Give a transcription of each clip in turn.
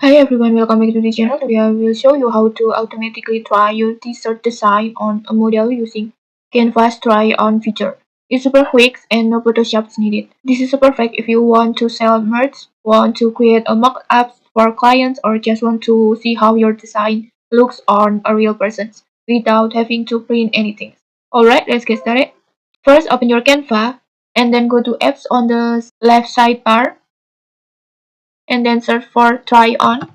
Hi everyone, welcome back to the channel. Today I will show you how to automatically try your t-shirt design on a model using Canva's try-on feature. It's super quick and no Photoshops needed. This is perfect if you want to sell merch, want to create a mock-up for clients, or just want to see how your design looks on a real person without having to print anything. Alright, let's get started. First, open your Canva and then go to apps on the left sidebar and then search for try-on.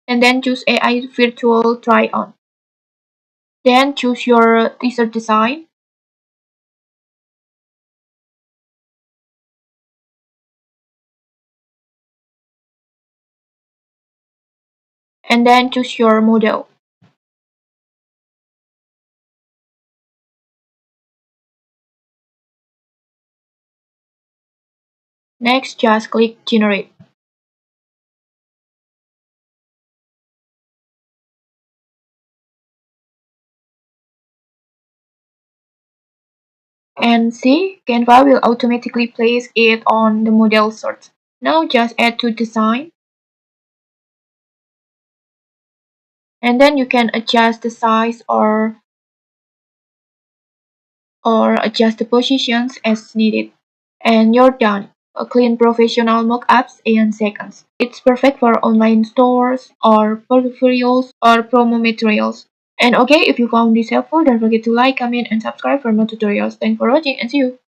And then choose AI Virtual Try-On. Then choose your t-shirt design and then choose your model. Next, just click Generate. And see, Canva will automatically place it on the model search. Now just add to design. And then you can adjust the size or adjust the positions as needed. And you're done. A clean professional mockups in seconds. It's perfect for online stores or portfolios or promo materials. And okay, if you found this helpful, don't forget to like, comment, and subscribe for more tutorials. Thanks for watching and see you.